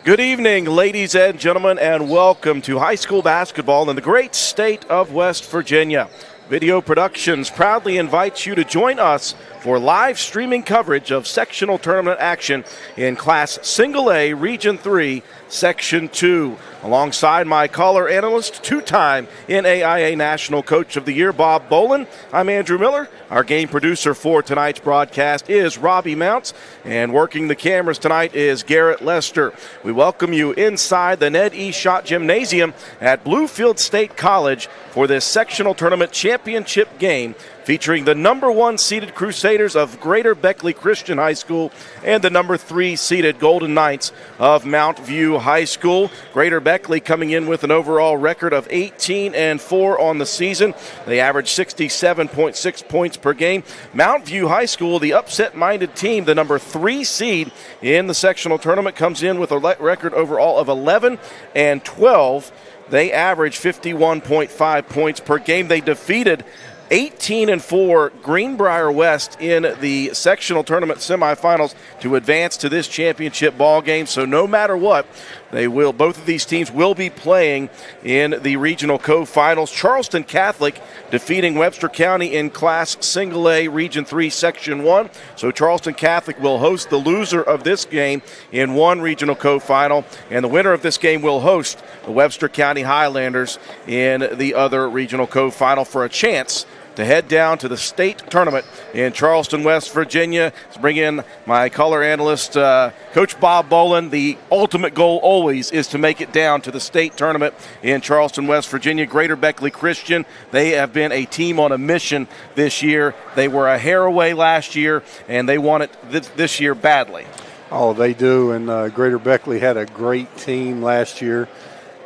Good evening, ladies and gentlemen, and welcome to high school basketball in the great state of West Virginia. Video Productions proudly invites you to join us for live streaming coverage of sectional tournament action in Class Single A, Region 3, Section 2. Alongside my caller analyst, two-time NAIA National Coach of the Year, Bob Bolin. I'm Andrew Miller. Our game producer for tonight's broadcast is Robbie Mounts, and working the cameras tonight is Garrett Lester. We welcome you inside the Ned E. Schott Gymnasium at Bluefield State College for this sectional tournament championship game featuring the number 1 seeded Crusaders of Greater Beckley Christian High School and the number 3 seeded Golden Knights of Mount View High School. Greater Beckley coming in with an overall record of 18-4 on the season. They average 67.6 points per game. Mount View High School, the upset-minded team, the number 3 seed in the sectional tournament, comes in with a record overall of 11-12. They average 51.5 points per game. They defeated 18-4 Greenbrier West in the sectional tournament semifinals to advance to this championship ball game. So no matter what, both of these teams will be playing in the regional co-finals. Charleston Catholic defeating Webster County in Class Single A, Region 3, Section 1. So Charleston Catholic will host the loser of this game in one regional co-final, and the winner of this game will host the Webster County Highlanders in the other regional co-final for a chance to head down to the state tournament in Charleston, West Virginia. Let's bring in my color analyst, Coach Bob Bolin. The ultimate goal always is to make it down to the state tournament in Charleston, West Virginia. Greater Beckley Christian, they have been a team on a mission this year. They were a hair away last year, and they want it this year badly. Oh, they do, and Greater Beckley had a great team last year.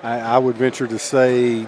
I would venture to say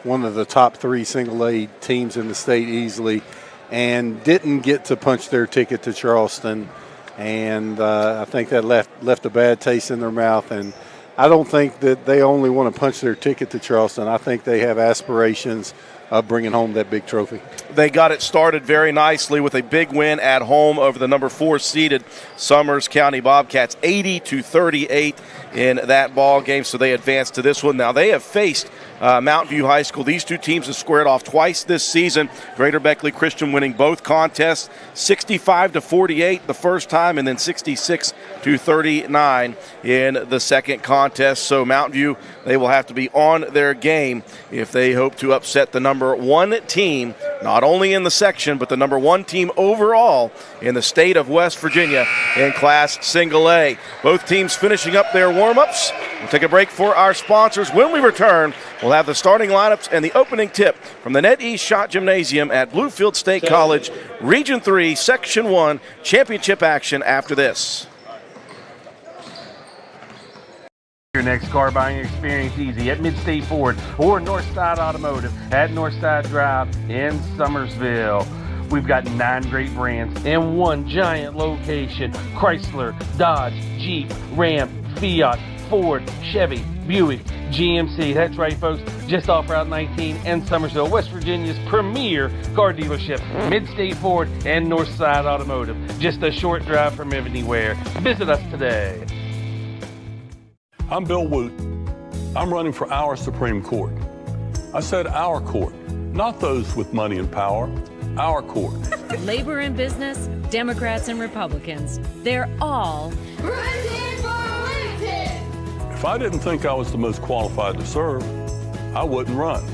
one of the top 3 single-A teams in the state easily, and didn't get to punch their ticket to Charleston. And I think that left a bad taste in their mouth. And I don't think that they only want to punch their ticket to Charleston. I think they have aspirations of bringing home that big trophy. They got it started very nicely with a big win at home over the number 4 seeded Summers County Bobcats, 80-38 in that ball game. So they advanced to this one. Now they have faced Mount View High School. These two teams have squared off twice this season. Greater Beckley Christian winning both contests, 65-48 the first time, and then 66-39 in the second contest. So Mount View, they will have to be on their game if they hope to upset the number 1 team, not only in the section, but the number 1 team overall in the state of West Virginia in Class Single A. Both teams finishing up their warm-ups. We'll take a break for our sponsors. When we return, we'll have the starting lineups and the opening tip from the Ned E. Schott Gymnasium at Bluefield State College, Region 3, Section 1, championship action after this. Your next car buying experience easy at Mid-State Ford or Northside Automotive at Northside Drive in Summersville. We've got 9 great brands in one giant location: Chrysler, Dodge, Jeep, Ram, Fiat, Ford, Chevy, Buick, GMC. That's right, folks, just off Route 19 in Summersville, West Virginia's premier car dealership, Mid-State Ford and Northside Automotive. Just a short drive from anywhere. Visit us today. I'm Bill Wooten. I'm running for our Supreme Court. I said our court, not those with money and power, our court. Labor and business, Democrats and Republicans, they're all running for Lincoln. If I didn't think I was the most qualified to serve, I wouldn't run.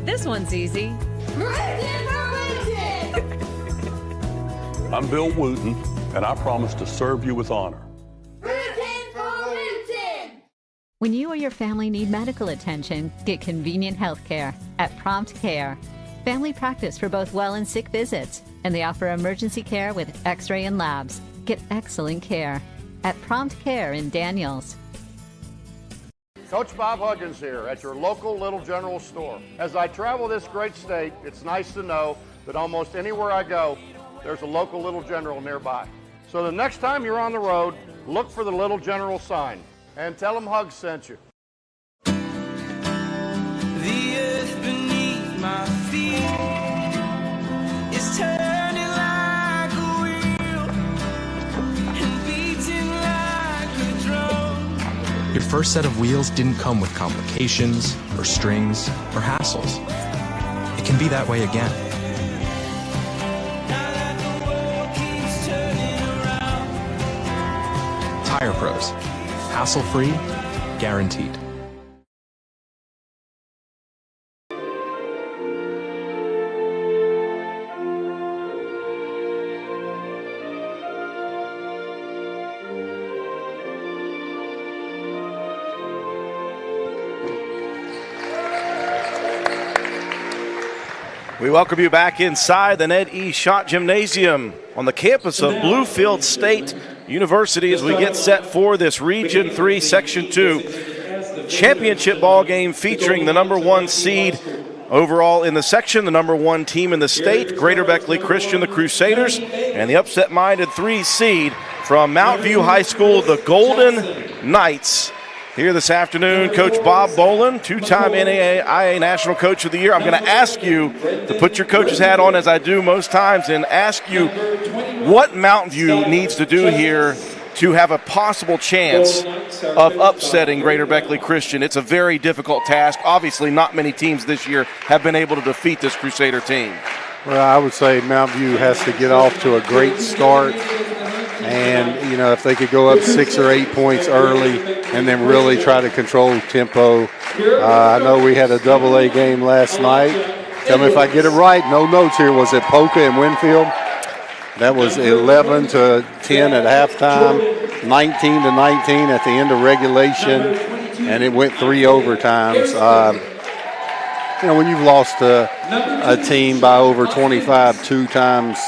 This one's easy. Running for Lincoln. I'm Bill Wooten, and I promise to serve you with honor. When you or your family need medical attention, get convenient health care at Prompt Care. Family practice for both well and sick visits, and they offer emergency care with x-ray and labs. Get excellent care at Prompt Care in Daniels. Coach Bob Huggins here at your local Little General store. As I travel this great state, it's nice to know that almost anywhere I go, there's a local Little General nearby. So the next time you're on the road, look for the Little General sign and tell them Hugs sent you. The earth beneath my feet is turning like a wheel and beating like a drum. Your first set of wheels didn't come with complications, or strings, or hassles. It can be that way again. Tire Pros. Hassle-free, guaranteed. We welcome you back inside the Ned E. Schott Gymnasium on the campus of Bluefield State University as we get set for this Region 3, Section 2 championship ball game featuring the number 1 seed overall in the section, the number 1 team in the state, Greater Beckley Christian, the Crusaders, and the upset-minded 3 seed from Mount View High School, the Golden Knights. Here this afternoon, Coach Bob Bolin, 2-time NAIA National Coach of the Year. I'm going to ask you to put your coach's hat on, as I do most times, and ask you what Mountain View needs to do here to have a possible chance of upsetting Greater Beckley Christian. It's a very difficult task. Obviously, not many teams this year have been able to defeat this Crusader team. Well, I would say Mountain View has to get off to a great start. And, you know, if they could go up 6 or 8 points early and then really try to control tempo. I know we had a AA game last night. Tell me if I get it right. No notes here. Was it Polka and Winfield? That was 11-10 at halftime, 19-19 at the end of regulation, and it went 3 overtimes. You know, when you've lost a team by over 25 2 times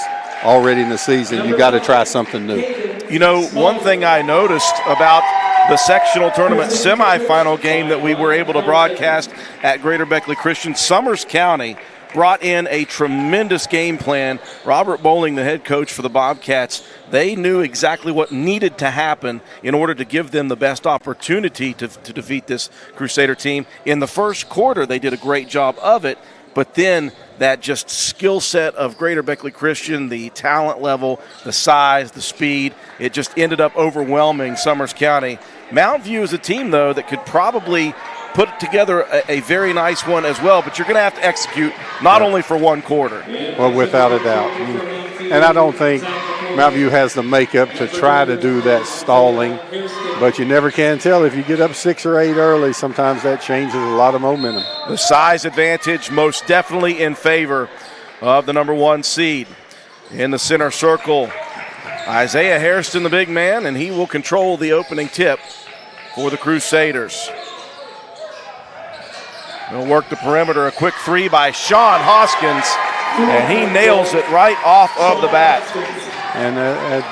already in the season, you got to try something new. You know, one thing I noticed about the sectional tournament semifinal game that we were able to broadcast at Greater Beckley Christian, Summers County brought in a tremendous game plan. Robert Bowling, the head coach for the Bobcats, they knew exactly what needed to happen in order to give them the best opportunity to defeat this Crusader team. In the first quarter, they did a great job of it, but then that just skill set of Greater Beckley Christian, the talent level, the size, the speed, it just ended up overwhelming Summers County. Mountain View is a team, though, that could probably put together a very nice one as well, but you're going to have to execute not only for one quarter. Well, without a doubt. And I don't think Mountain View has the makeup to try to do that stalling, but you never can tell. If you get up 6 or 8 early, sometimes that changes a lot of momentum. The size advantage most definitely in favor of the number 1 seed. In the center circle, Isaiah Hairston, the big man, and he will control the opening tip for the Crusaders. They'll work the perimeter, a quick 3 by Sean Hoskins, and he nails it right off of the bat. And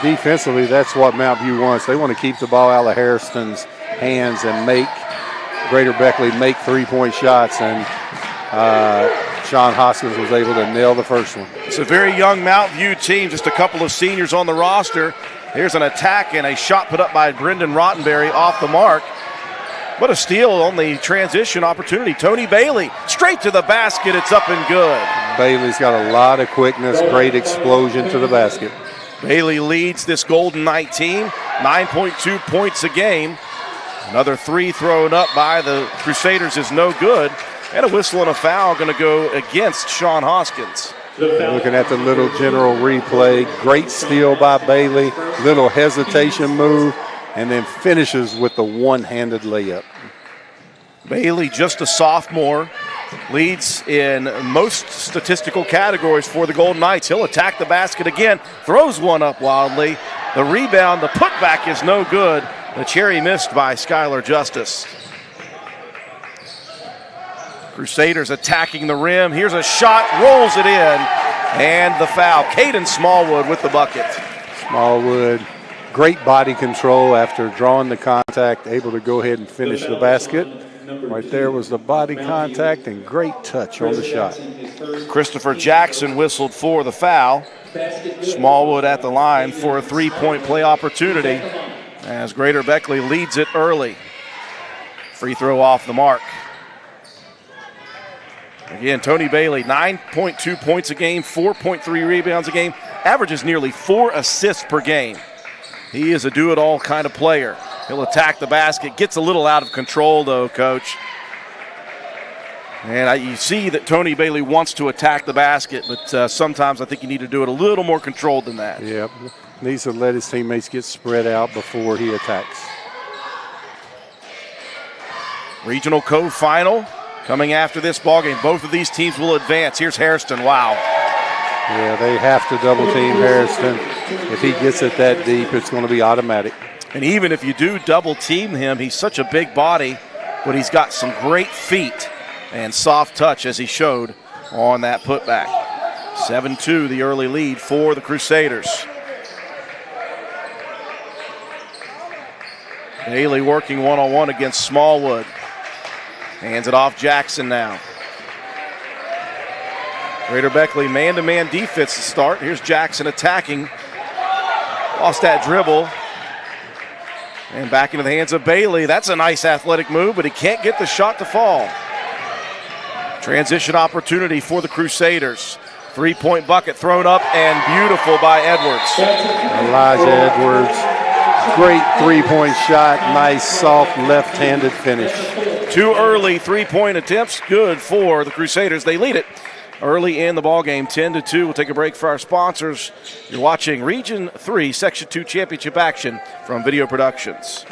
defensively, that's what Mountain View wants. They want to keep the ball out of Hairston's hands and make Greater Beckley make 3-point shots, and Sean Hoskins was able to nail the first one. It's a very young Mountain View team, just a couple of seniors on the roster. Here's an attack and a shot put up by Brendan Rottenberry off the mark. What a steal on the transition opportunity. Tony Bailey straight to the basket. It's up and good. Bailey's got a lot of quickness, great explosion to the basket. Bailey leads this Golden Knight team, 9.2 points a game. Another 3 thrown up by the Crusaders is no good. And a whistle and a foul going to go against Sean Hoskins. Looking at the little general replay, great steal by Bailey, little hesitation move, and then finishes with the one-handed layup. Bailey, just a sophomore, leads in most statistical categories for the Golden Knights. He'll attack the basket again, throws one up wildly. The rebound, the putback is no good. The cherry missed by Skylar Justice. Crusaders attacking the rim. Here's a shot, rolls it in, and the foul. Caden Smallwood with the bucket. Smallwood, great body control after drawing the contact, able to go ahead and finish the basket. Right there was the body contact and great touch on the shot. Christopher Jackson whistled for the foul. Smallwood at the line for a 3-point play opportunity as Greater Beckley leads it early. Free throw off the mark. Again, Tony Bailey, 9.2 points a game, 4.3 rebounds a game, averages nearly 4 assists per game. He is a do-it-all kind of player. He'll attack the basket. Gets a little out of control, though, Coach. And you see that Tony Bailey wants to attack the basket, but sometimes I think you need to do it a little more controlled than that. Yep. Needs to let his teammates get spread out before he attacks. Regional co-final coming after this ballgame. Both of these teams will advance. Here's Hairston. Wow. Yeah, they have to double team Hairston. If he gets it that deep, it's going to be automatic. And even if you do double team him, he's such a big body, but he's got some great feet and soft touch, as he showed on that putback. 7-2, the early lead for the Crusaders. Bailey working one-on-one against Smallwood. Hands it off Jackson now. Greater Beckley man-to-man defense to start. Here's Jackson attacking. Lost that dribble. And back into the hands of Bailey. That's a nice athletic move, but he can't get the shot to fall. Transition opportunity for the Crusaders. Three-point bucket thrown up and beautiful by Edwards. Elijah Edwards, great three-point shot. Nice, soft, left-handed finish. 2 early three-point attempts, good for the Crusaders. They lead it early in the ballgame, 10-2. We'll take a break for our sponsors. You're watching Region 3, Section 2 championship action from Video Productions.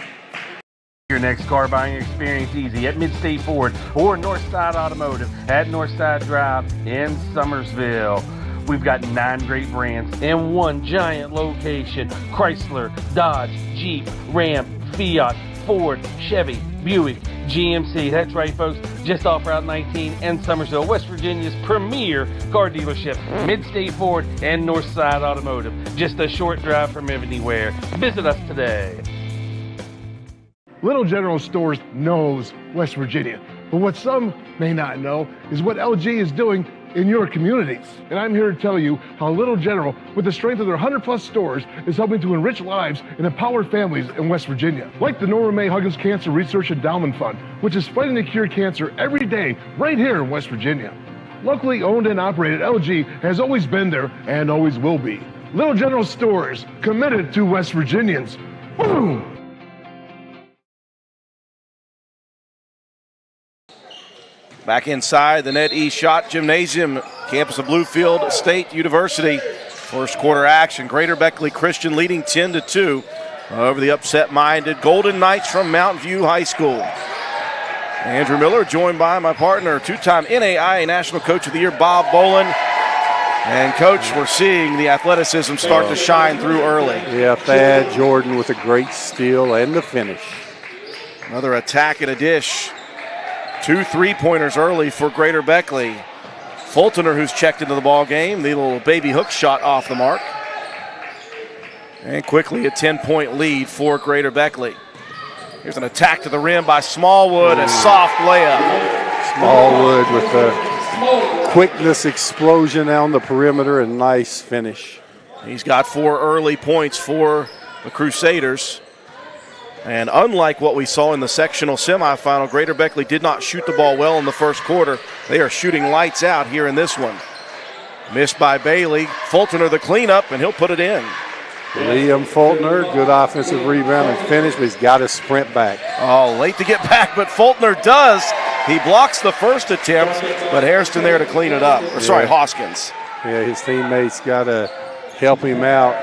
Your next car buying experience easy at Mid-State Ford or Northside Automotive at Northside Drive in Summersville. We've got 9 great brands in one giant location: Chrysler, Dodge, Jeep, Ram, Fiat, Ford, Chevy, Buick, GMC. That's right, folks, just off Route 19 and Summersville, West Virginia's premier car dealership, Mid-State Ford and Northside Automotive. Just a short drive from anywhere. Visit us today. Little General Stores knows West Virginia, but what some may not know is what LG is doing in your communities. And I'm here to tell you how Little General, with the strength of their 100+ stores, is helping to enrich lives and empower families in West Virginia. Like the Norma May Huggins Cancer Research Endowment Fund, which is fighting to cure cancer every day right here in West Virginia. Locally owned and operated, LG has always been there and always will be. Little General Stores, committed to West Virginians. Boom! Back inside the Net E Shot Gymnasium, campus of Bluefield State University. First quarter action, Greater Beckley Christian leading 10-2 over the upset-minded Golden Knights from Mountain View High School. Andrew Miller joined by my partner, 2-time NAIA National Coach of the Year, Bob Bolin. And, Coach, we're seeing the athleticism start to shine through early. Yeah, Thad Jordan with a great steal and the finish. Another attack and a dish. 2 3-pointers early for Greater Beckley. Fultoner, who's checked into the ball game, the little baby hook shot off the mark. And quickly a 10-point lead for Greater Beckley. Here's an attack to the rim by Smallwood, a soft layup. Smallwood with the quickness, explosion on the perimeter, and nice finish. He's got 4 early points for the Crusaders. And unlike what we saw in the sectional semifinal, Greater Beckley did not shoot the ball well in the first quarter. They are shooting lights out here in this one. Missed by Bailey. Fultoner the cleanup, and he'll put it in. Liam Fultoner, good offensive rebound and finish, but he's got to sprint back. Oh, late to get back, but Fultoner does. He blocks the first attempt, but Hairston there to clean it up. Or, sorry, Hoskins. Yeah, his teammates got to help him out.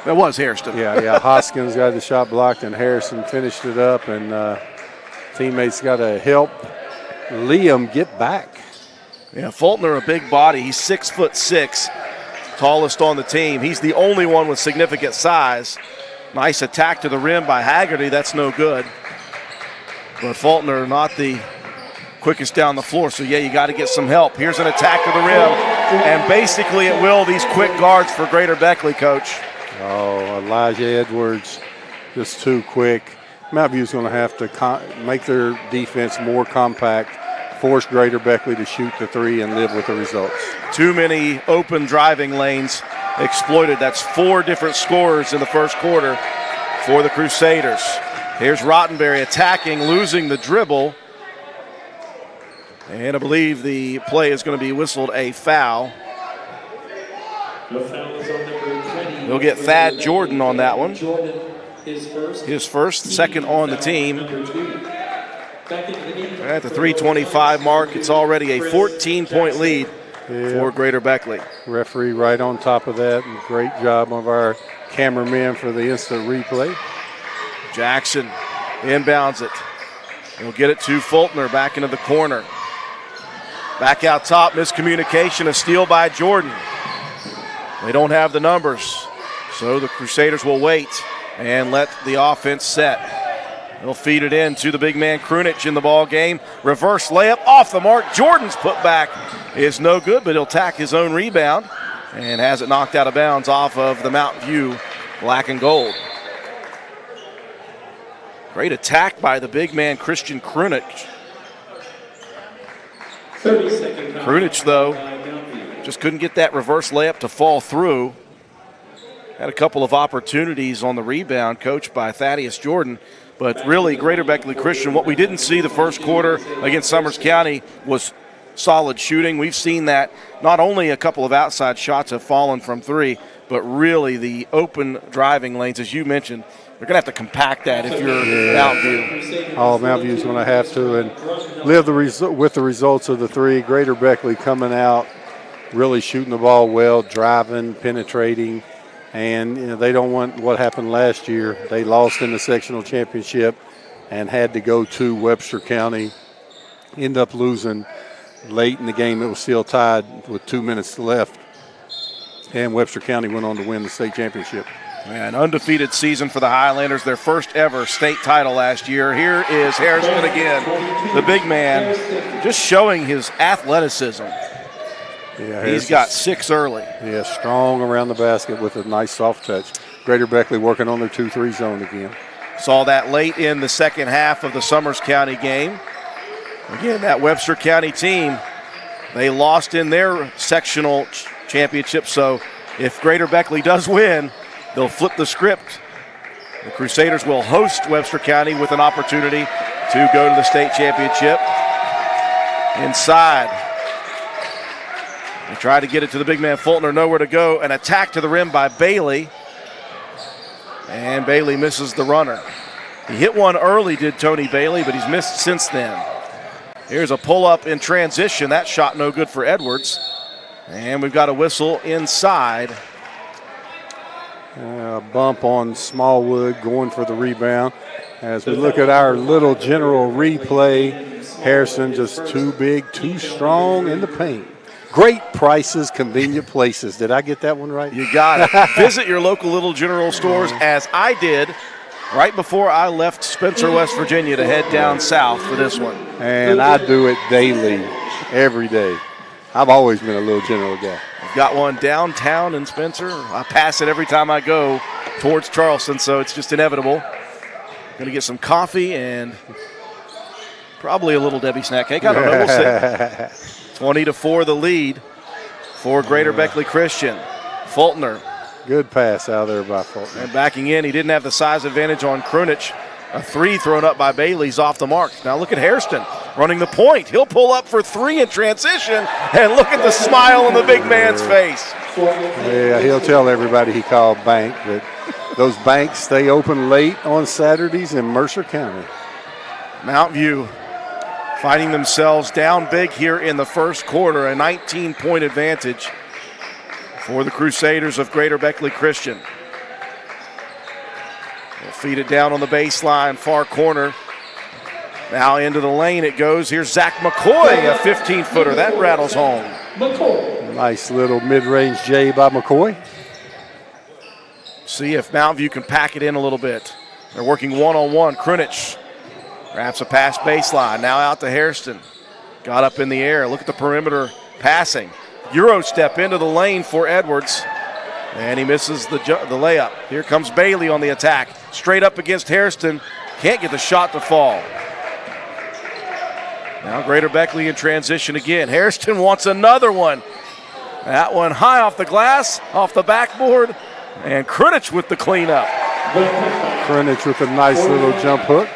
That was Hairston. Yeah, Hoskins got the shot blocked, and Harrison finished it up, and teammates got to help Liam get back. Yeah, Fultoner, a big body. He's 6'6", tallest on the team. He's the only one with significant size. Nice attack to the rim by Haggerty. That's no good. But Fultoner not the quickest down the floor, so yeah, you got to get some help. Here's an attack to the rim, and basically it will these quick guards for Greater Beckley, Coach. Oh, Elijah Edwards, just too quick. Mountain View's going to have to make their defense more compact, force Greater Beckley to shoot the three and live with the results. Too many open driving lanes exploited. That's 4 different scorers in the first quarter for the Crusaders. Here's Rottenberry attacking, losing the dribble. And I believe the play is going to be whistled a foul. We'll get Thad Jordan on that one. His first, second on the team. At the 3:25 mark, it's already a 14-point lead for Greater Beckley. Referee right on top of that, and great job of our cameraman for the instant replay. Jackson inbounds it. He'll get it to Fultner back into the corner. Back out top, miscommunication, a steal by Jordan. They don't have the numbers, so the Crusaders will wait and let the offense set. They'll feed it in to the big man Krunic in the ball game. Reverse layup off the mark. Jordan's putback is no good, but he'll tack his own rebound and has it knocked out of bounds off of the Mountain View black and gold. Great attack by the big man Christian Krunic. Krunic, though, just couldn't get that reverse layup to fall through. Had a couple of opportunities on the rebound, coached by Thaddeus Jordan. But really, Greater Beckley Christian, what we didn't see the first quarter against Summers County was solid shooting. We've seen that not only a couple of outside shots have fallen from three, but really the open driving lanes, as you mentioned, they're going to have to compact that if you're Mountain View. Oh, Mountain View's going to have to, and live with the results of the three. Greater Beckley coming out, really shooting the ball well, driving, penetrating. And they don't want what happened last year. They lost in the sectional championship and had to go to Webster County, end up losing late in the game. It was still tied with 2 minutes left, and Webster County went on to win the state championship. An undefeated season for the Highlanders, their first ever state title last year. Here is Harrison again, the big man, just showing his athleticism. Yeah, he's got 6 early. Yeah, strong around the basket with a nice soft touch. Greater Beckley working on their 2-3 zone again. Saw that late in the second half of the Summers County game. Again, that Webster County team, they lost in their sectional championship, so if Greater Beckley does win, they'll flip the script. The Crusaders will host Webster County with an opportunity to go to the state championship. Inside. They try to get it to the big man Fultner, nowhere to go. An attack to the rim by Bailey. And Bailey misses the runner. He hit one early, did Tony Bailey, but he's missed since then. Here's a pull-up in transition. That shot no good for Edwards. And we've got a whistle inside. A bump on Smallwood going for the rebound. As we look at our little general replay, Harrison just too big, too strong in the paint. Great prices, convenient places. Did I get that one right? You got it. Visit your local Little General stores, as I did right before I left Spencer, West Virginia to head down south for this one. And I do it daily, every day. I've always been a Little General guy. I've got one downtown in Spencer. I pass it every time I go towards Charleston, so it's just inevitable. Going to get some coffee and probably a little Debbie snack cake. I don't know. We'll see. 20-4 the lead for Greater Beckley Christian. Fultner. Good pass out there by Fultner. And backing in, he didn't have the size advantage on Krunic. A three thrown up by Bailey's off the mark. Now look at Hairston running the point. He'll pull up for three in transition, and look at the smile on the big man's face. Yeah, he'll tell everybody he called bank, but those banks stay open late on Saturdays in Mercer County. Mountain View finding themselves down big here in the first quarter, a 19-point advantage for the Crusaders of Greater Beckley Christian. They'll feed it down on the baseline, far corner. Now into the lane it goes. Here's Zach McCoy, a 15-footer. That rattles home. Nice little mid-range J by McCoy. See if Mountain View can pack it in a little bit. They're working one-on-one. Krunic wraps a pass baseline. Now out to Hairston. Got up in the air. Look at the perimeter passing. Euro step into the lane for Edwards. And he misses the layup. Here comes Bailey on the attack. Straight up against Hairston. Can't get the shot to fall. Now Greater Beckley in transition again. Hairston wants another one. That one high off the glass, off the backboard. And Krunic with the cleanup. Krunic with a nice little jump hook.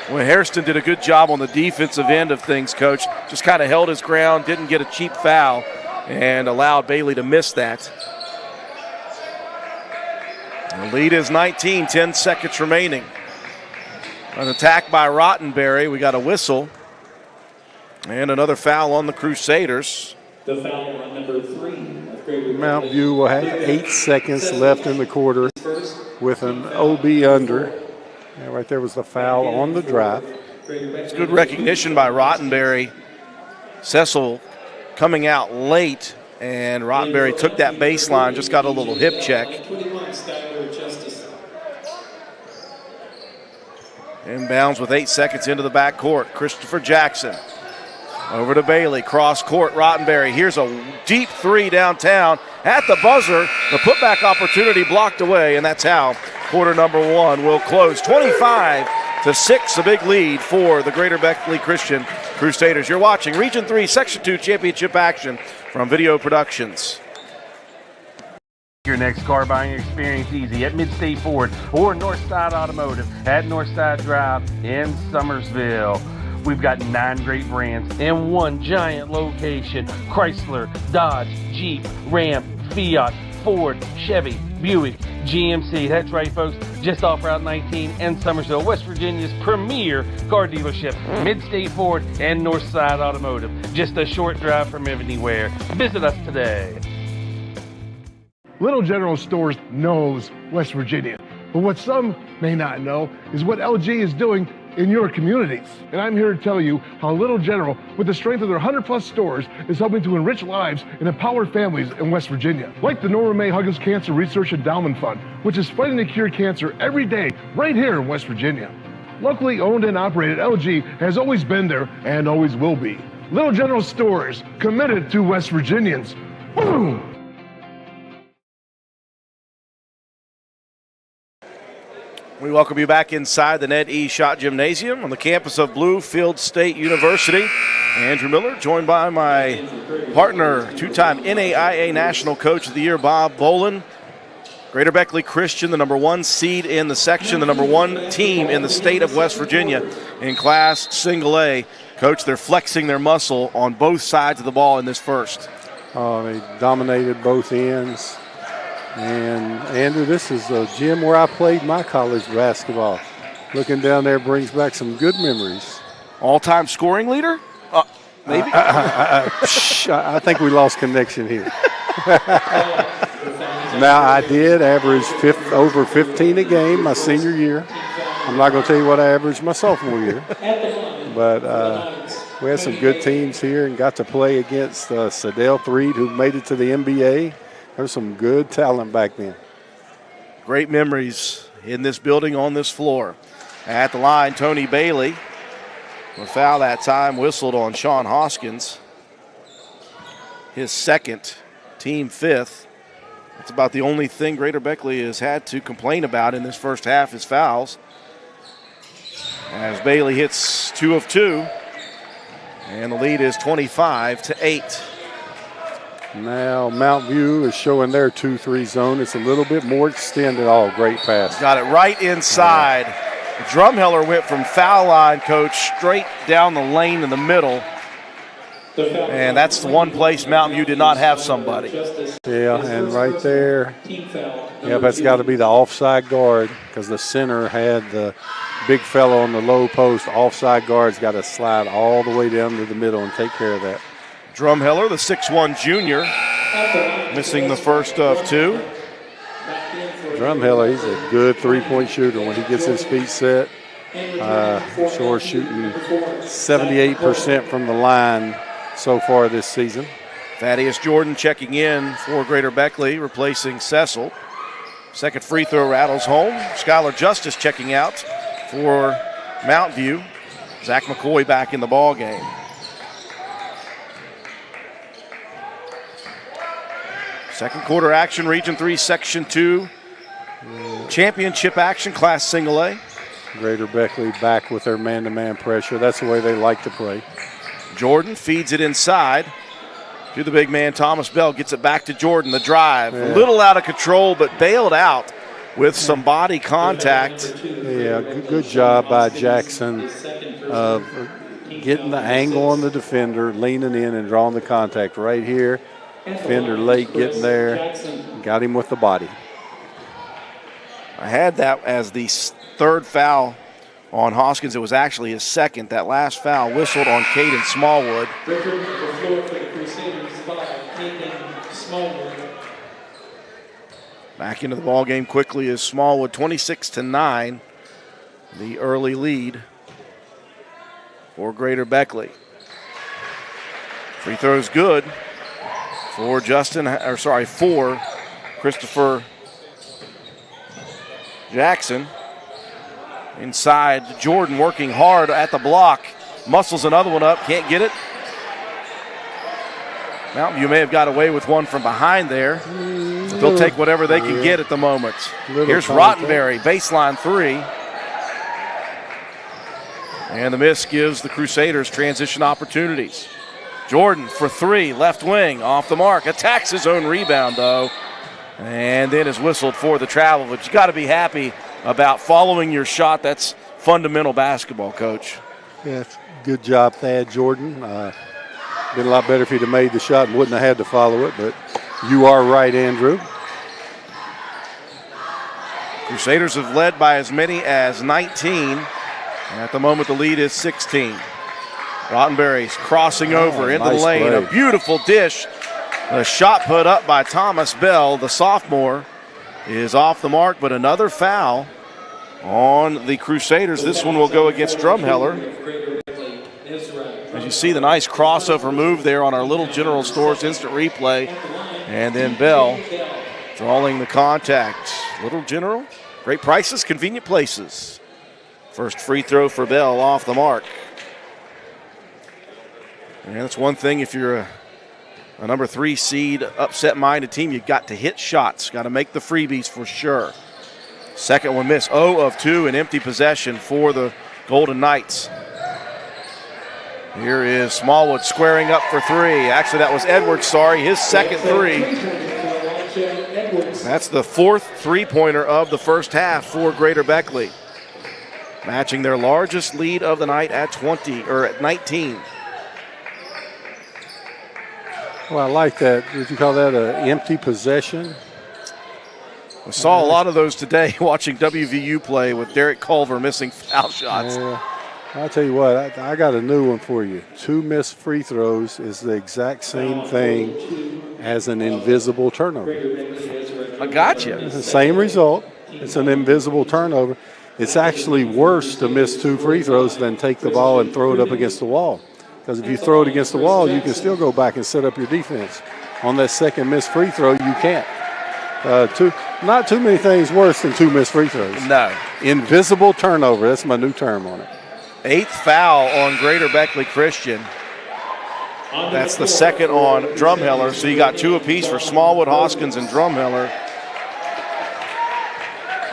Well, Hairston did a good job on the defensive end of things, Coach. Just kind of held his ground, didn't get a cheap foul, and allowed Bailey to miss that. The lead is 19, 10 seconds remaining. An attack by Rottenberry. We got a whistle. And another foul on the Crusaders. The foul on number 3. Mount View will have 8 seconds left in the quarter with an OB under. And right there was the foul on the drive. It's good recognition by Rottenberry. Cecil coming out late, and Rottenberry took that baseline, just got a little hip check. Inbounds with 8 seconds into the backcourt. Christopher Jackson over to Bailey, cross court, Rottenberry. Here's a deep three downtown at the buzzer. The putback opportunity blocked away, and that's how quarter number 1 will close. 25-6, a big lead for the Greater Beckley Christian Crusaders. You're watching Region 3, Section 2 championship action from Video Productions. Your next car buying experience easy at Mid-State Ford or Northside Automotive at Northside Drive in Summersville. We've got 9 great brands in one giant location. Chrysler, Dodge, Jeep, Ram, Fiat, Ford, Chevy, Buick, GMC. That's right, folks. Just off Route 19 in Summersville, West Virginia's premier car dealership. Mid-State Ford and Northside Automotive. Just a short drive from anywhere. Visit us today. Little General Stores knows West Virginia, but what some may not know is what LG is doing in your communities. And I'm here to tell you how Little General, with the strength of their 100+ stores, is helping to enrich lives and empower families in West Virginia. Like the Norma May Huggins Cancer Research Endowment Fund, which is fighting to cure cancer every day right here in West Virginia. Locally owned and operated, LG has always been there and always will be. Little General Stores, committed to West Virginians. Boom! We welcome you back inside the Ned E. Schott Gymnasium on the campus of Bluefield State University. Andrew Miller, joined by my partner, two-time NAIA National Coach of the Year, Bob Bolin. Greater Beckley Christian, the number 1 seed in the section, the number 1 team in the state of West Virginia in Class Single A. Coach, they're flexing their muscle on both sides of the ball in this first. Oh, they dominated both ends. And Andrew, this is a gym where I played my college basketball. Looking down there brings back some good memories. All-time scoring leader? Maybe. I think we lost connection here. Now, I did average over 15 a game my senior year. I'm not going to tell you what I averaged my sophomore year. But we had some good teams here and got to play against Sadell Threed, who made it to the NBA. There was some good talent back then. Great memories in this building on this floor. At the line, Tony Bailey. A foul that time whistled on Sean Hoskins. His second, team 5th. That's about the only thing Greater Beckley has had to complain about in this first half is fouls. As Bailey hits 2 of 2. And the lead is 25-8. Now Mount View is showing their 2-3 zone. It's a little bit more extended. Oh, great pass. Got it right inside. Drumheller went from foul line, Coach, straight down the lane in the middle. And that's the one place Mountain View did not have somebody. Yeah, and right there, that's got to be the offside guard because the center had the big fellow on the low post. Offside guard's got to slide all the way down to the middle and take care of that. Drumheller, the 6'1 junior, missing the first of 2. Drumheller, he's a good three-point shooter when he gets his feet set. Shore shooting 78% from the line so far this season. Thaddeus Jordan checking in for Greater Beckley, replacing Cecil. Second free throw rattles home. Skylar Justice checking out for Mount View. Zach McCoy back in the ball game. Second quarter action, Region 3, Section 2. Championship action, Class Single A. Greater Beckley back with their man-to-man pressure. That's the way they like to play. Jordan feeds it inside to the big man, Thomas Bell. Gets it back to Jordan, the drive. A little out of control, but bailed out with some body contact. Yeah, good job by Jackson of getting the angle on the defender, leaning in and drawing the contact right here. Defender late getting there, got him with the body. I had that as the third foul on Hoskins. It was actually his second. That last foul whistled on Caden Smallwood. Record the floor for the Crusaders by Caden Smallwood. Back into the ball game quickly is Smallwood, 26-9, the early lead for Greater Beckley. Free throw's good for for Christopher Jackson. Inside, Jordan working hard at the block. Muscles another one up, can't get it. Mountain View may have got away with one from behind there. They'll take whatever they can get at the moment. Here's Rottenberry, baseline three. And the miss gives the Crusaders transition opportunities. Jordan for three, left wing, off the mark. Attacks his own rebound, though. And then is whistled for the travel. But you got to be happy about following your shot. That's fundamental basketball, Coach. Yeah, good job, Thad Jordan. Been a lot better if he'd have made the shot and wouldn't have had to follow it, but you are right, Andrew. Crusaders have led by as many as 19. And at the moment, the lead is 16. Rottenberry's crossing over into nice the lane. play. A beautiful dish. A shot put up by Thomas Bell, the sophomore, is off the mark, but another foul on the Crusaders. This one will go against Drumheller. As you see the nice crossover move there on our Little General Stores instant replay. And then Bell drawing the contact. Little General, great prices, convenient places. First free throw for Bell off the mark. And that's one thing if you're a number 3 seed, upset-minded team, you've got to hit shots. Got to make the freebies for sure. Second one missed. 0 of 2 in empty possession for the Golden Knights. Here is Smallwood squaring up for three. Actually, that was Edwards, his second three. That's the fourth three-pointer of the first half for Greater Beckley. Matching their largest lead of the night at 19. Well, I like that. Would you call that an empty possession? We saw a lot of those today watching WVU play with Derek Culver missing foul shots. Yeah. I'll tell you what, I got a new one for you. 2 missed free throws is the exact same thing as an invisible turnover. I got you. It's the same result. It's an invisible turnover. It's actually worse to miss 2 free throws than take the ball and throw it up against the wall. Because if you throw it against the wall, you can still go back and set up your defense. On that second missed free throw, you can't. Not too many things worse than 2 missed free throws. No. Invisible turnover. That's my new term on it. 8th foul on Greater Beckley Christian. That's the second on Drumheller. So you got 2 apiece for Smallwood, Hoskins, and Drumheller.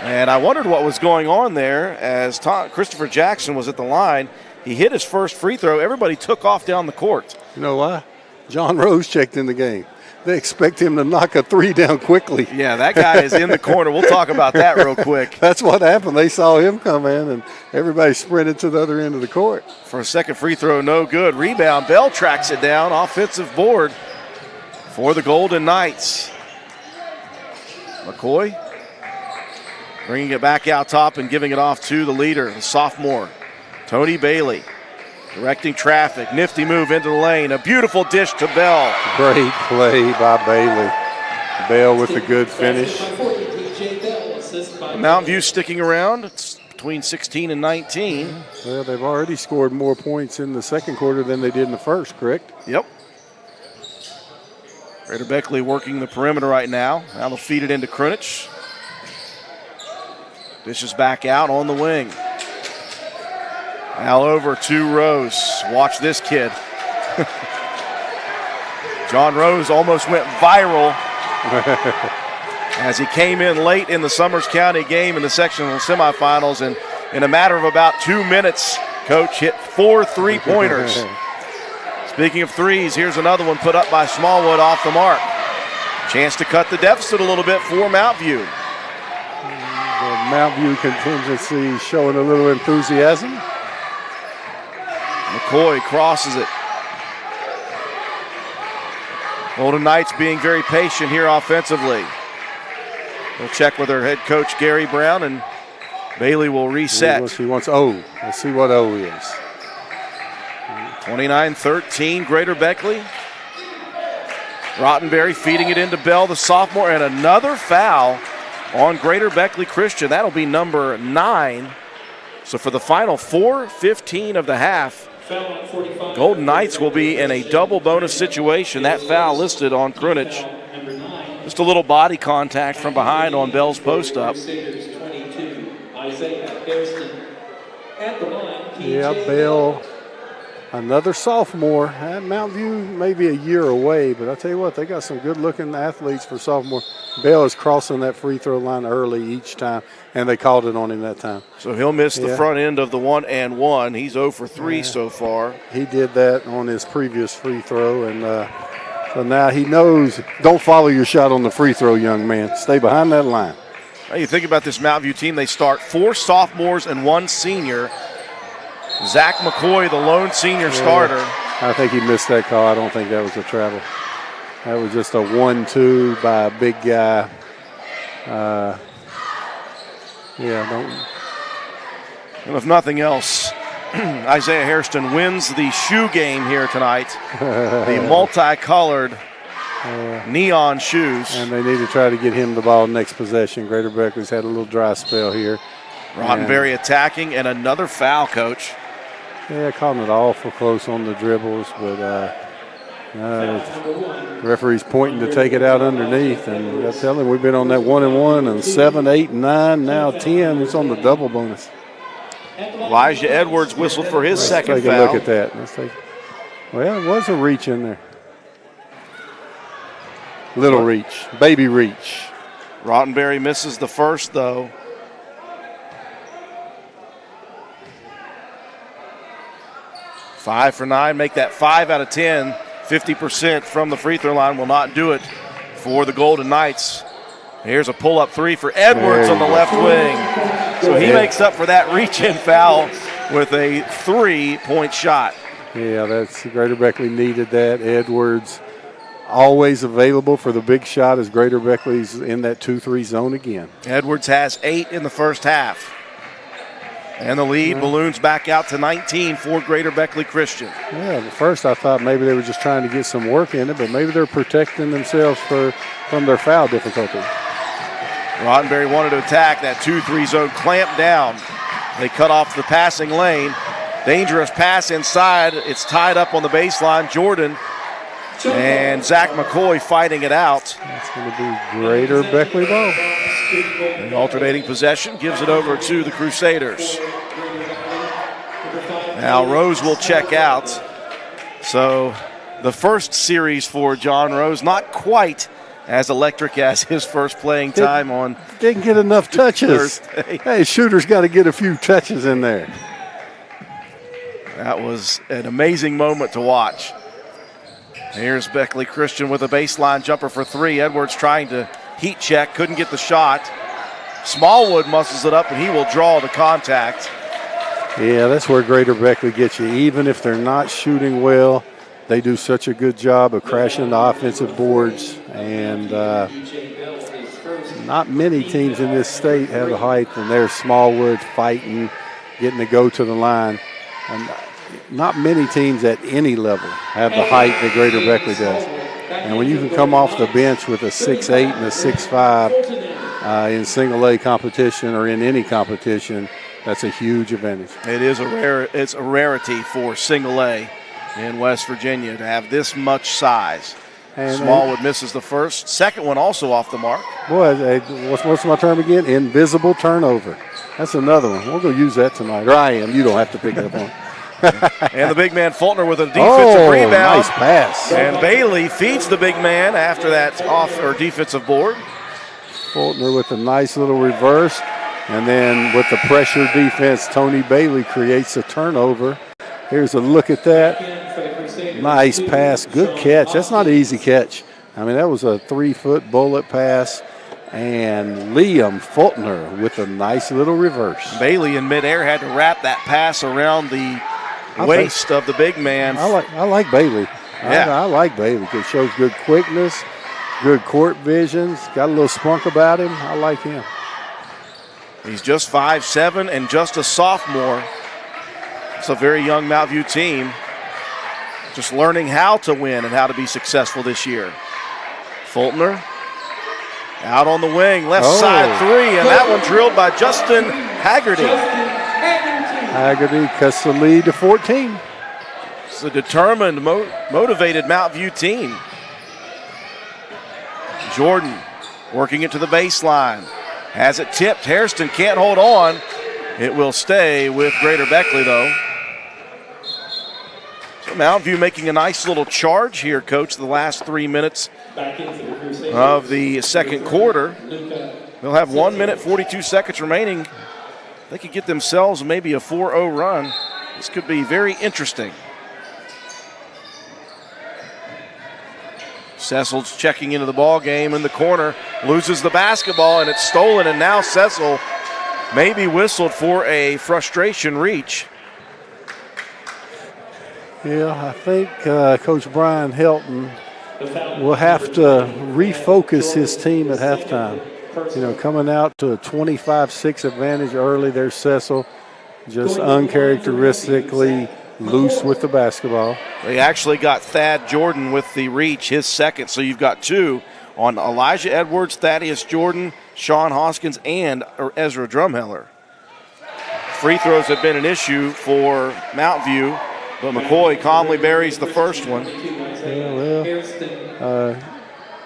And I wondered what was going on there as Christopher Jackson was at the line. He hit his first free throw. Everybody took off down the court. You know why? John Rose checked in the game. They expect him to knock a 3 down quickly. Yeah, that guy is in the corner. We'll talk about that real quick. That's what happened. They saw him come in, and everybody sprinted to the other end of the court. For a second free throw, no good. Rebound, Bell tracks it down. Offensive board for the Golden Knights. McCoy bringing it back out top and giving it off to the leader, the sophomore, Tony Bailey. Directing traffic, nifty move into the lane, a beautiful dish to Bell. Great play by Bailey. Bell with a good finish. Mountain View sticking around. It's between 16 and 19. Well, they've already scored more points in the second quarter than they did in the first, correct? Yep. Greater Beckley working the perimeter right now. Now they'll feed it into Krunic. Dishes back out on the wing. Now over to Rose. Watch this kid. John Rose almost went viral as he came in late in the Summers County game in the sectional semifinals, and in a matter of about 2 minutes, Coach hit 4 3-pointers. Speaking of threes, here's another one put up by Smallwood off the mark. Chance to cut the deficit a little bit for Mount View. The Mount View contingency showing a little enthusiasm. McCoy crosses it. Golden Knights being very patient here offensively. We'll check with our head coach, Gary Brown, and Bailey will reset. He wants O. Let's see what O is. 29-13, Greater Beckley. Rottenberry feeding it into Bell, the sophomore, and another foul on Greater Beckley Christian. That'll be number 9. So for the final 4:15 of the half, Golden Knights will be in a double bonus situation. That foul listed on Krunic. Just a little body contact from behind on Bell's post-up. Yeah, Bell, another sophomore. At Mount View, maybe a year away, but I tell you what, they got some good-looking athletes for sophomore. Bell is crossing that free throw line early each time, and they called it on him that time. So he'll miss the front end of the 1-and-1. He's 0 for 3 so far. He did that on his previous free throw, and so now he knows, don't follow your shot on the free throw, young man. Stay behind that line. Now you think about this Mount View team, they start 4 sophomores and 1 senior. Zach McCoy, the lone senior starter. I think he missed that call. I don't think that was a travel. That was just a 1-2 by a big guy. And if nothing else, Isaiah Hairston wins the shoe game here tonight. The multicolored neon shoes. And they need to try to get him the ball next possession. Greater Beckley's had a little dry spell here. Rottenberry attacking, and another foul, Coach. Yeah, calling it awful close on the dribbles, but the referee's pointing to take it out underneath. And I tell him we've been on that 1-and-1 and 7, 8, 9, now 10. It's on the double bonus. Elijah Edwards whistled for his second foul. Let's take a look at that. Well, it was a reach in there. Little reach, baby reach. Rottenberry misses the first, though. Five for 9, make that 5 out of 10. 50% from the free throw line will not do it for the Golden Knights. Here's a pull-up 3 for Edwards on the left wing. So he makes up for that reach-in foul with a 3-point shot. Yeah, that's Greater Beckley needed that. Edwards always available for the big shot as Greater Beckley's in that 2-3 zone again. Edwards has 8 in the first half. And the lead balloons back out to 19 for Greater Beckley Christian. Yeah, at first I thought maybe they were just trying to get some work in it, but maybe they're protecting themselves from their foul difficulty. Rottenberry wanted to attack that 2-3 zone, clamp down. They cut off the passing lane. Dangerous pass inside. It's tied up on the baseline. Jordan and Zach McCoy fighting it out. That's going to be Greater Beckley ball. An alternating possession gives it over to the Crusaders. Now Rose will check out. So the first series for John Rose, not quite as electric as his first playing time on. Didn't get enough touches. Thursday. Hey, shooter's got to get a few touches in there. That was an amazing moment to watch. Here's Beckley Christian with a baseline jumper for 3. Edwards trying to heat check, couldn't get the shot. Smallwood muscles it up, and he will draw the contact. Yeah, that's where Greater Beckley gets you. Even if they're not shooting well, they do such a good job of crashing the offensive boards. And not many teams in this state have the height, and there's Smallwood fighting, getting to go to the line. And not many teams at any level have the height that Greater Beckley does. And when you can come off the bench with a 6'8 and a 6'5 in single A competition or in any competition, that's a huge advantage. It is it's a rarity for single A in West Virginia to have this much size. And Smallwood misses the first. Second one also off the mark. Boy, what's my term again? Invisible turnover. That's another one. We're going to use that tonight. Or I am. You don't have to pick it up on. And the big man Fultner with a defensive rebound. Nice pass. And Bailey feeds the big man after that off or defensive board. Fultner with a nice little reverse. And then with the pressure defense, Tony Bailey creates a turnover. Here's a look at that. Nice pass. Good catch. That's not an easy catch. I mean, that was a 3-foot bullet pass. And Liam Fultner with a nice little reverse. Bailey in midair had to wrap that pass around the waist of the big man. I like Bailey. Yeah. I like Bailey because it shows good quickness. good court visions, got a little spunk about him. I like him. He's just 5'7" and just a sophomore. It's a very young Mountain View team, just learning how to win and how to be successful this year. Fultoner out on the wing, left side three, and that one drilled by Justin Haggerty. Haggerty cuts the lead to 14. It's a determined, motivated Mountain View team. Jordan working it to the baseline. Has it tipped. Hairston can't hold on. It will stay with Greater Beckley, though. So Mountain View making a nice little charge here, Coach, the last 3 minutes of the second quarter. They'll have 1 minute, 42 seconds remaining. They could get themselves maybe a 4-0 run. This could be very interesting. Cecil's checking into the ball game in the corner, loses the basketball, and it's stolen, and now Cecil may be whistled for a frustration reach. Yeah, I think Coach Brian Helton will have to refocus his team at halftime. You know, coming out to a 25-6 advantage early, there's Cecil, just uncharacteristically loose with the basketball. They actually got Thad Jordan with the reach, his second, so you've got two on Elijah Edwards, Thaddeus Jordan, Sean Hoskins, and Ezra Drumheller. Free throws have been an issue for Mountain View, but McCoy calmly buries the first one.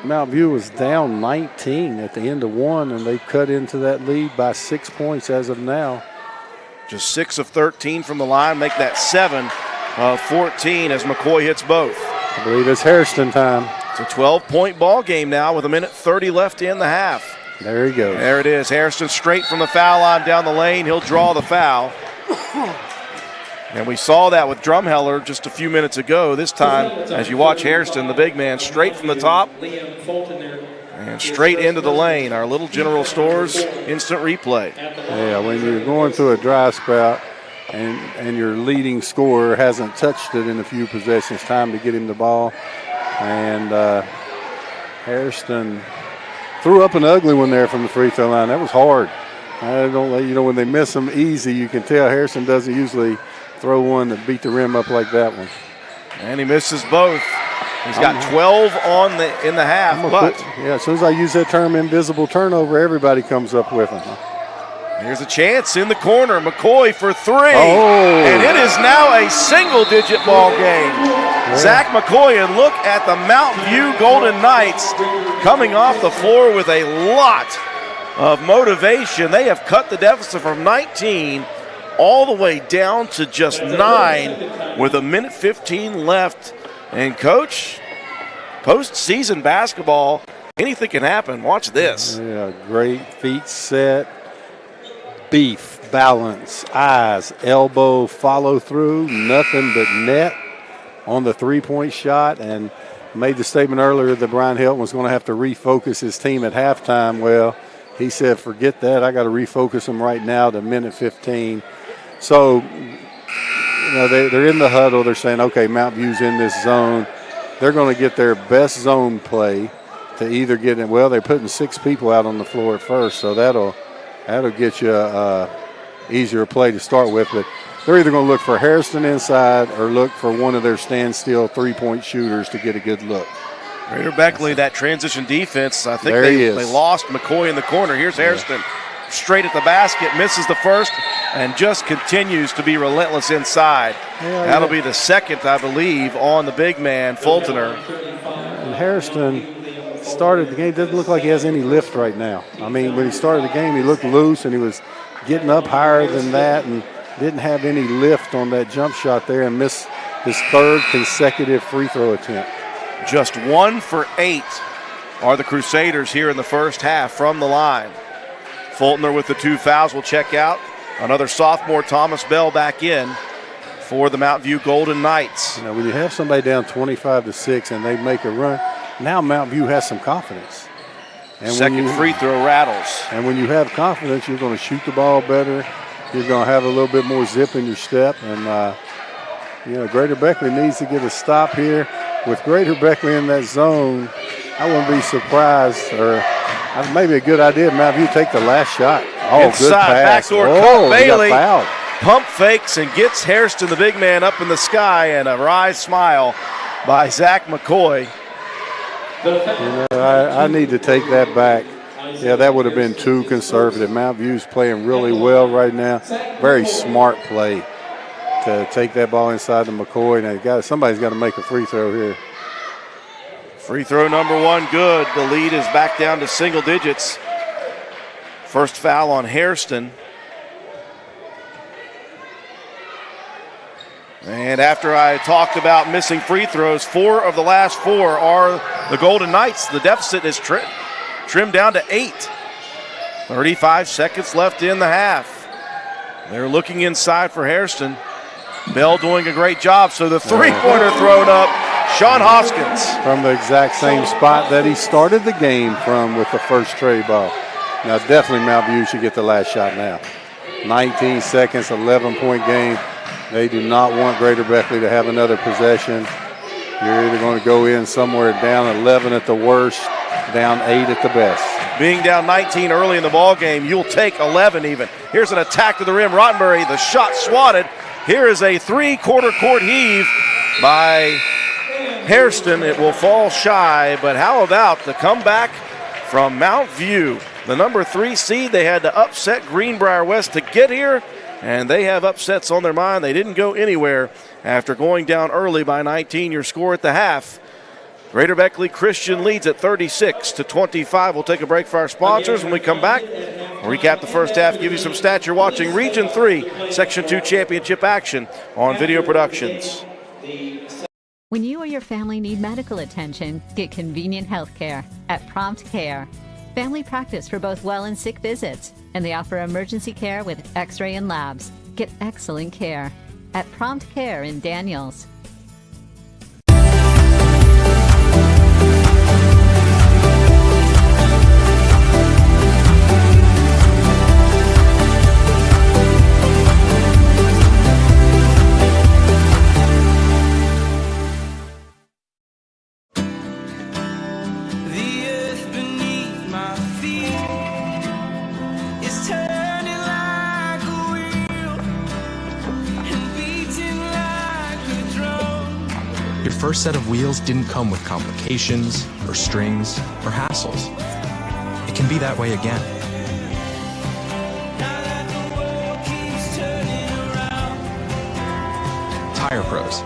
Mountain View was down 19 at the end of one, and they've cut into that lead by 6 points as of now. Just 6 of 13 from the line, make that 7 of 14 as McCoy hits both. I believe it's Hairston time. It's a 12-point ball game now with 1:30 left in the half. There he goes. There it is. Hairston straight from the foul line down the lane. He'll draw the foul. And we saw that with Drumheller just a few minutes ago. This time, as you watch Hairston, the big man, straight from the top and straight into the lane. Our Little General Stores instant replay. Yeah, when you're going through a dry spout and your leading scorer hasn't touched it in a few possessions, time to get him the ball. And Hairston threw up an ugly one there from the free throw line. That was hard. I don't, you know, when they miss them easy, you can tell Hairston doesn't usually throw one that beat the rim up like that one. And he misses both. He's got 12 in the half, but as soon as I use that term invisible turnover, everybody comes up with them. Here's a chance in the corner. McCoy for three. Oh. And it is now a single-digit ball game. Yeah. Zach McCoy, and look at the Mountain View Golden Knights coming off the floor with a lot of motivation. They have cut the deficit from 19 all the way down to just 9 with 1:15 left. And, Coach, postseason basketball, anything can happen. Watch this. Yeah, great feet set, beef, balance, eyes, elbow, follow through, nothing but net on the three-point shot. And made the statement earlier that Brian Hilton was going to have to refocus his team at halftime. Well, he said, forget that. I got to refocus them right now to 1:15. So, you know, they're in the huddle. They're saying, okay, Mountain View's in this zone. They're going to get their best zone play to either get in. Well, they're putting 6 people out on the floor at first, so that'll get you easier play to start with. But they're either going to look for Hairston inside or look for one of their standstill three-point shooters to get a good look. Greater Beckley, that transition defense, I think they lost McCoy in the corner. Here's Hairston. Straight at the basket, misses the first, and just continues to be relentless inside. Yeah, that'll be the second, I believe, on the big man, Fultoner. And Hairston started the game, doesn't look like he has any lift right now. I mean, when he started the game, he looked loose, and he was getting up higher than that and didn't have any lift on that jump shot there and missed his 3rd consecutive free throw attempt. Just 1 for 8 are the Crusaders here in the first half from the line. Fultoner with the 2 fouls will check out. Another sophomore, Thomas Bell, back in for the Mountain View Golden Knights. You know, when you have somebody down 25-6 and they make a run, now Mountain View has some confidence. And second free throw rattles. And when you have confidence, you're going to shoot the ball better. You're going to have a little bit more zip in your step. And, you know, Greater Beckley needs to get a stop here. With Greater Beckley in that zone, I wouldn't be surprised, or maybe a good idea, Mount View take the last shot. Oh, inside, good pass. backdoor cut. Bailey pump fakes and gets Hairston, the big man, up in the sky, and a wry smile by Zach McCoy. You know, I need to take that back. Yeah, that would have been too conservative. Mount View's playing really well right now. Very smart play to take that ball inside to McCoy. Now somebody's got to make a free throw here. Free throw number one, good. The lead is back down to single digits. First foul on Hairston. And after I talked about missing free throws, 4 of the last 4 are the Golden Knights. The deficit is trimmed down to 8. 35 seconds left in the half. They're looking inside for Hairston. Bell doing a great job, so the three-pointer thrown up. Sean Hoskins. From the exact same spot that he started the game from with the first trade ball. Now definitely Mount View should get the last shot now. 19 seconds, 11-point game. They do not want Greater Beckley to have another possession. You're either going to go in somewhere down 11 at the worst, down 8 at the best. Being down 19 early in the ball game, you'll take 11 even. Here's an attack to the rim. Rottenberry, the shot swatted. Here is a three-quarter court heave by Hairston. It will fall shy, but how about the comeback from Mount View? The number 3 seed, they had to upset Greenbrier West to get here, and they have upsets on their mind. They didn't go anywhere after going down early by 19. Your score at the half. Greater Beckley Christian leads at 36-25. We'll take a break for our sponsors. When we come back, we'll recap the first half, give you some stats. You're watching Region 3, Section 2 championship action on Video Productions. When you or your family need medical attention, get convenient health care at Prompt Care. Family practice for both well and sick visits, and they offer emergency care with x-ray and labs. Get excellent care at Prompt Care in Daniels. Your first set of wheels didn't come with complications, or strings, or hassles. It can be that way again. Tire Pros.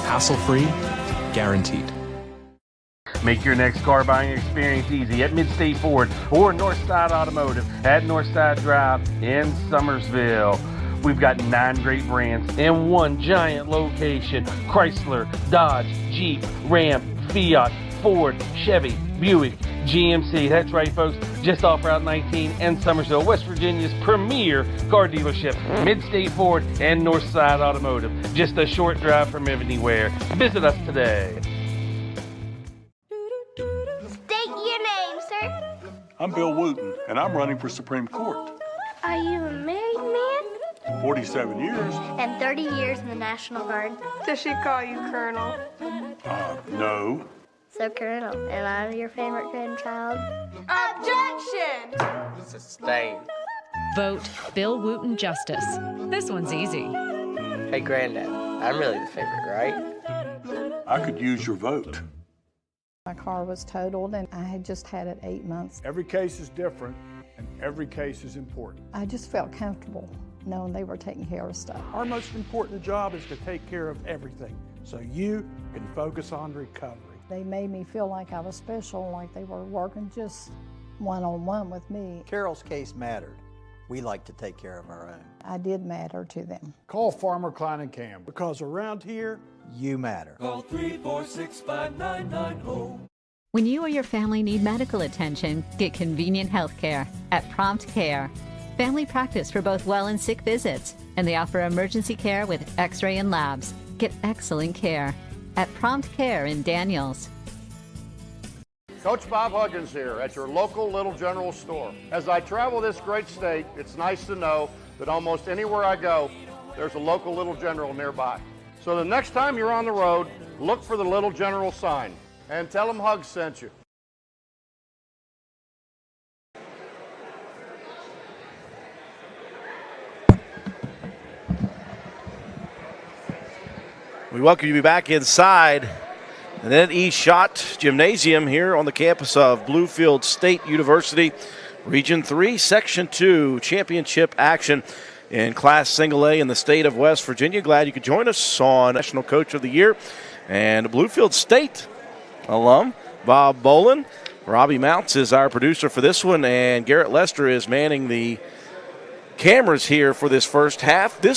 Hassle-free, guaranteed. Make your next car buying experience easy at Mid-State Ford or Northside Automotive at Northside Drive in Summersville. We've got 9 great brands in one giant location. Chrysler, Dodge, Jeep, Ram, Fiat, Ford, Chevy, Buick, GMC. That's right, folks. Just off Route 19 in Summersville, West Virginia's premier car dealership. Mid-State Ford and Northside Automotive. Just a short drive from anywhere. Visit us today. State your name, sir. I'm Bill Wooten, and I'm running for Supreme Court. Are you a married man? 47 years? And 30 years in the National Guard. Does she call you Colonel? No. So, Colonel, am I your favorite grandchild? Objection! Sustained. Vote Bill Wooten Justice. This one's easy. Hey, Granddad, I'm really the favorite, right? I could use your vote. My car was totaled, and I had just had it 8 months. Every case is different, and every case is important. I just felt comfortable knowing they were taking care of stuff. Our most important job is to take care of everything, so you can focus on recovery. They made me feel like I was special, like they were working just one-on-one with me. Carol's case mattered. We like to take care of our own. I did matter to them. Call Farmer Klein and Cam, because around here, you matter. Call 346-5990. When you or your family need medical attention, get convenient health care at Prompt Care. Family practice for both well and sick visits, and they offer emergency care with x-ray and labs. Get excellent care at Prompt Care in Daniels. Coach Bob Huggins here at your local Little General store. As I travel this great state, it's nice to know that almost anywhere I go, there's a local Little General nearby. So the next time you're on the road, look for the Little General sign and tell them Hugs sent you. We welcome you back inside the Net East Shot Gymnasium here on the campus of Bluefield State University. Region 3, Section 2 championship action in Class Single A in the state of West Virginia. Glad you could join us on National Coach of the Year and Bluefield State alum Bob Bolin. Robbie Mounts is our producer for this one, and Garrett Lester is manning the cameras here for this first half. This